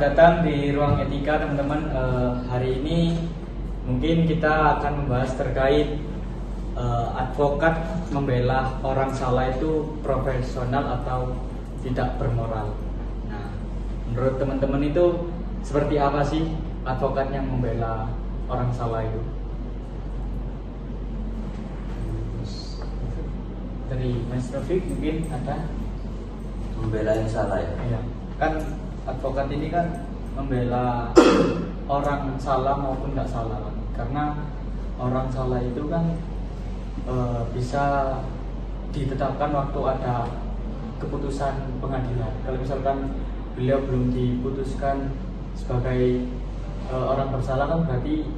datang di ruang etika teman-teman. Hari ini mungkin kita akan membahas terkait advokat membela orang salah itu profesional atau tidak bermoral. Nah, menurut teman-teman itu seperti apa sih advokat yang membela orang salah itu? Dari Mas Rafiq mungkin ada? Membela yang salah ya? Iya. Kan advokat ini kan membela orang salah maupun nggak salah kan? Karena orang salah itu kan bisa ditetapkan waktu ada keputusan pengadilan. Kalau misalkan beliau belum diputuskan sebagai orang bersalah kan berarti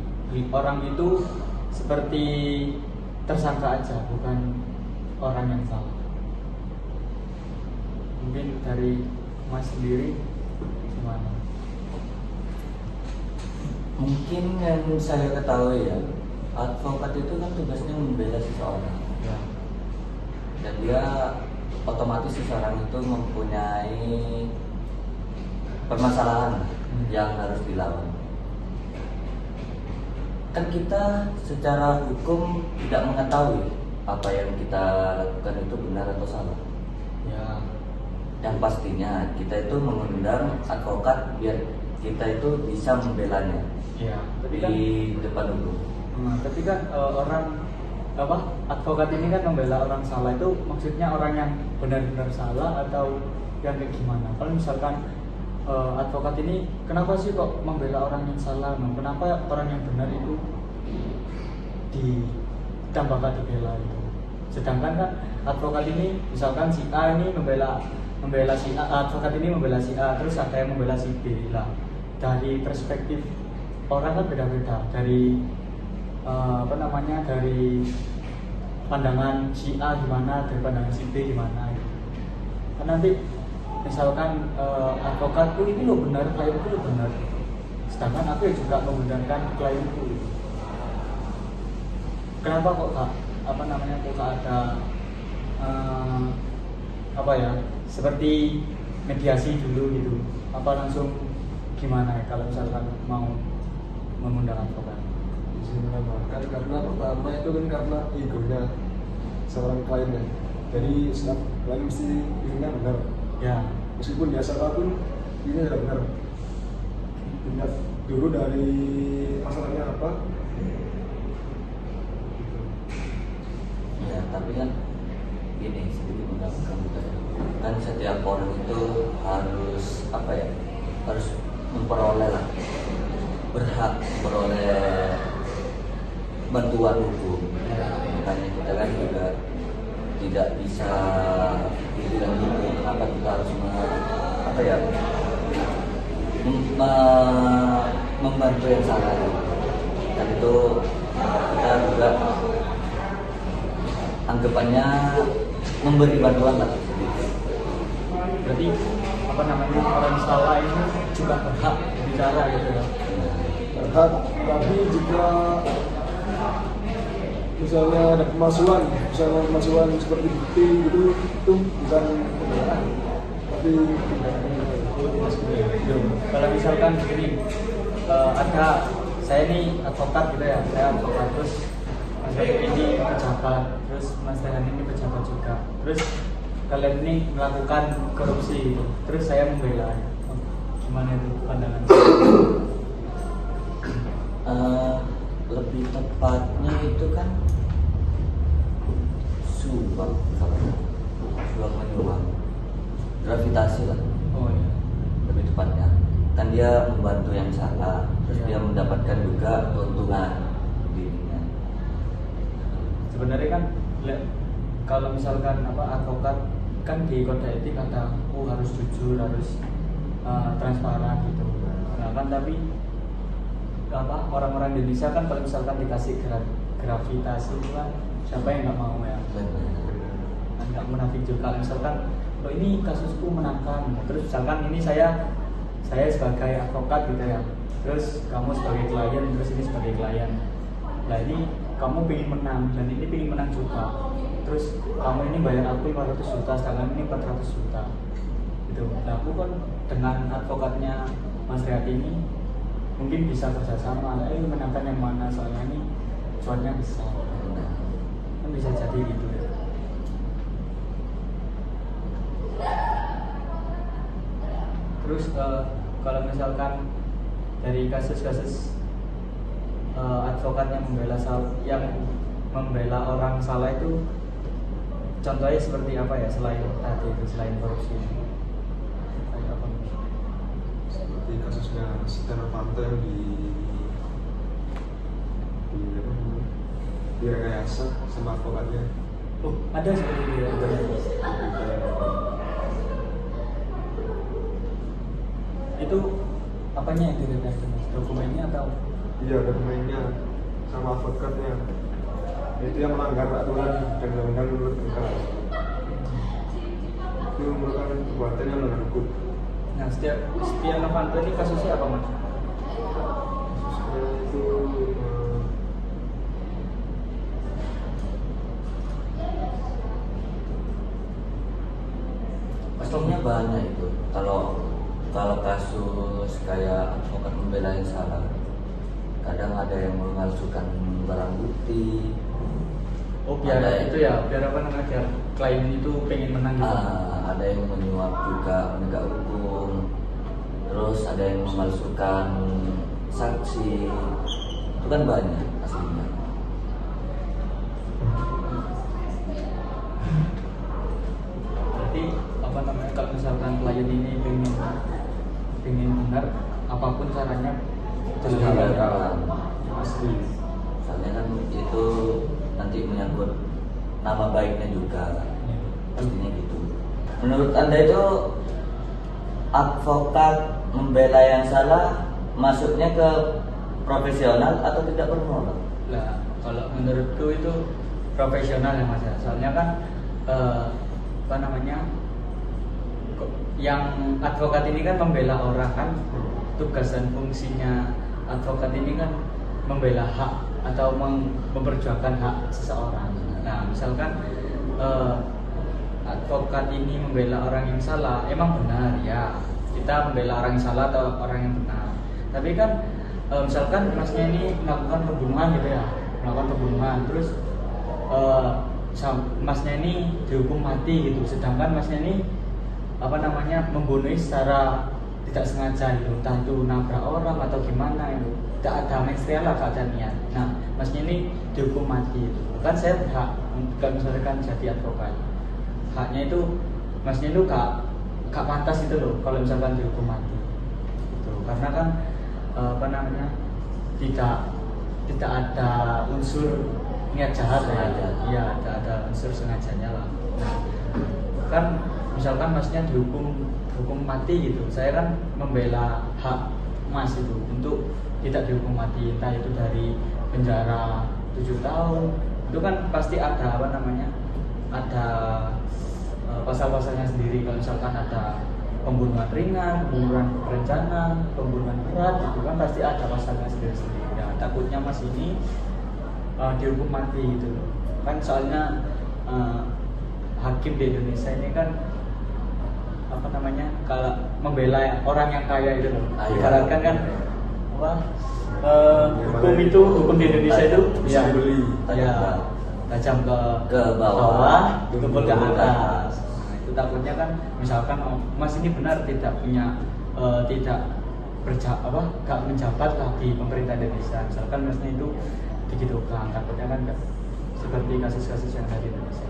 orang itu seperti tersangka aja, bukan orang yang salah. Mungkin dari Mas sendiri gimana? Mungkin yang saya ketahui ya, advokat itu kan tugasnya membela seseorang Ya. dan dia otomatis seseorang itu mempunyai permasalahan yang harus dilawan. Kan kita secara hukum tidak mengetahui apa yang kita lakukan itu benar atau salah. Ya. Yang pastinya kita itu mengundang advokat biar kita itu bisa membelanya Ya. Tapi kan di depan hukum. tapi kan advokat ini kan membela orang salah itu maksudnya orang yang benar-benar salah atau yang kayak gimana? Kalau misalkan advokat ini kenapa sih kok membela orang yang salah? Nah, kenapa orang yang benar itu ditambahkan dibela itu? Sedangkan kan advokat ini misalkan si A ini membela si A, advokat ini membela si A, terus ada yang membela si B lah. Dari perspektif orang kan beda-beda, dari dari pandangan si A gimana, dari pandangan si B gimana gitu. Kan nanti misalkan advokat tuh ini lo benar, klien itu lo benar, sedangkan aku ya juga membenarkan klienku gitu. Kenapa kok kok ada seperti mediasi dulu gitu? Apa langsung gimana ya kalau misalkan mau mengundang advokat? Kan karena pertama itu kan karena egonya seorang klien ya. Jadi setiap klien mesti inginnya benar. Ya. Meskipun dia salah pun ini tidak benar. Lihat dulu dari masalahnya apa. Ya, tapi kan gini, sedikit menambahkan juga ya. Kan setiap orang itu harus harus memperoleh lah, berhak memperoleh bantuan hukum. Makanya kita kan juga tidak bisa dibilang gitu. Kenapa kita harus membantu yang salah? Kan itu kita juga anggapannya memberi bantuan lah. Berarti orang salah ini juga berhak bicara gitu ya? Berhak, tapi jika misalnya ada pemalsuan seperti bukti gitu, itu bukan pembelaan, tapi Kalau misalkan begini, saya nih advokat gitu ya, saya advokat, terus Mas Rafiq ini pejabat, terus Mas Rehan ini pejabat juga, terus kalian ini melakukan korupsi gitu, terus saya membela. Gimana itu pandangan? Lebih tepatnya itu kan suap menyuap, gravitasi lah. Oh iya. Lebih tepatnya kan dia membantu yang salah, terus Ya. dia mendapatkan juga keuntungan dirinya. Sebenarnya kan kalau misalkan advokat kan di kode etik ada harus jujur, harus transparan gitu. Nah kan tapi orang-orang Indonesia kan kalau misalkan dikasih gravitasi itu kan siapa yang nggak mau ya? Nggak munafik juga. Misalkan ini kasusku menangkan, terus misalkan ini saya sebagai advokat gitu ya, terus kamu sebagai klien, terus ini sebagai klien. Nah ini kamu pengen menang dan ini pengen menang juga, terus kamu ini bayar aku 500 juta, sedangkan ini 400 juta gitu. Nah aku kan dengan advokatnya Mas Rehat ini mungkin bisa kerjasama, menangkan yang mana soalnya ini cuannya besar, kan bisa jadi gitu ya. Terus kalau misalkan dari kasus-kasus advokat yang membela orang salah itu contohnya seperti apa ya, selain tadi itu, selain korupsi? Kayak apa? Seperti kasusnya Setia Novanto yang direkayasa sama advokatnya. Oh, ada seperti itu ya? Itu apanya yang direkayasa? Dokumennya atau? Iya, dokumennya sama advokatnya. Itu yang melanggar aturan dan undang-undang menurut mereka. Itu merupakan perbuatan yang melanggar hukum. Nah, Setia Novanto ini kasusnya apa, Mas? Kasusnya itu pastinya banyak itu. Kalau kasus kayak advokat membela yang salah, kadang ada yang memalsukan barang bukti. Oh, biar itu ya, biar apa namanya, biar klien itu pengen menang gitu. Ada yang menyuap juga penegak hukum, terus ada yang memalsukan saksi, itu kan banyak aslinya. Berarti apa namanya, kalau misalkan klien ini pengen benar, apapun caranya terus Dilakukan. asli. Soalnya kan itu nanti menyangkut nama baiknya juga, pastinya gitu. Menurut Anda itu advokat membela yang salah masuknya ke profesional atau tidak bermoral? Lah, kalau menurutku itu profesional ya Mas ya. Soalnya kan apa namanya, yang advokat ini kan membela orang, kan tugas dan fungsinya advokat ini kan membela hak atau memperjuangkan hak seseorang. Nah, misalkan advokat ini membela orang yang salah, emang benar ya, kita membela orang yang salah atau orang yang benar. Tapi kan misalkan masnya ini melakukan pembunuhan gitu ya, melakukan pembunuhan, terus masnya ini dihukum mati gitu, sedangkan masnya ini apa namanya, membunuh secara tidak sengaja gitu, entah itu nabrak orang atau gimana itu, tidak ada menstrual lah, tidak ada niat. Nah, masnya ini dihukum mati itu, kan saya berhak kalau misalkan jadi advokat, haknya itu masnya itu gak pantas itu loh kalau misalkan dihukum mati gitu. Karena kan apa namanya, tidak ada unsur niat jahat ya, iya ada unsur sengajanya lah. Kan misalkan masnya dihukum mati gitu, saya kan membela hak mas itu untuk tidak dihukum mati, entah itu dari penjara 7 tahun, itu kan pasti ada apa namanya, ada pasal-pasalnya sendiri. Kalau misalkan ada pembunuhan ringan, pembunuhan berencana, pembunuhan berat, itu kan pasti ada pasalnya sendiri-sendiri. Ya, takutnya mas ini dihukum mati gitu loh. Kan soalnya hakim di Indonesia ini kan apa namanya, kalau membela orang yang kaya itu loh, ibaratkan kan apa, hukum di Indonesia itu bisa dibeli, ya tajam ke bawah, tumpul ke atas. Nah, itu takutnya kan misalkan mas ini benar tidak punya gak menjabat lah di pemerintah Indonesia, misalkan masnya itu digitukan, takutnya kan gak seperti kasus-kasus yang ada di Indonesia.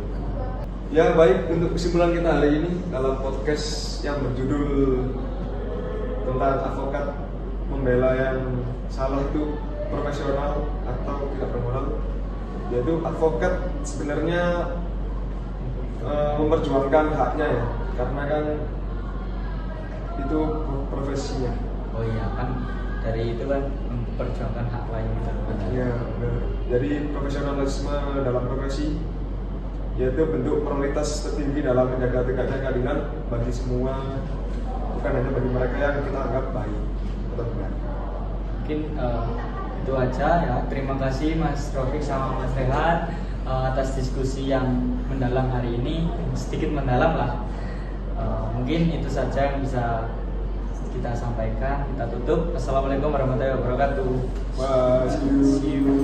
Ya baik, untuk kesimpulan kita hari ini dalam podcast yang berjudul tentang advokat membela yang salah itu profesional atau tidak bermoral, yaitu advokat sebenarnya memperjuangkan haknya ya, karena kan itu profesinya. Oh iya, kan dari itu kan memperjuangkan hak lain gitu. Ya, benar. Jadi profesionalisme dalam profesi yaitu bentuk prioritas tertinggi dalam menjaga tegaknya keadilan bagi semua, bukan hanya bagi mereka yang kita anggap baik atau benar. Mungkin itu aja ya. Terima kasih Mas Rofik sama Mas Rehat atas diskusi yang mendalam hari ini, sedikit mendalam lah. Mungkin itu saja yang bisa kita kita sampaikan. Kita tutup. Assalamualaikum warahmatullahi wabarakatuh. Bye. See you.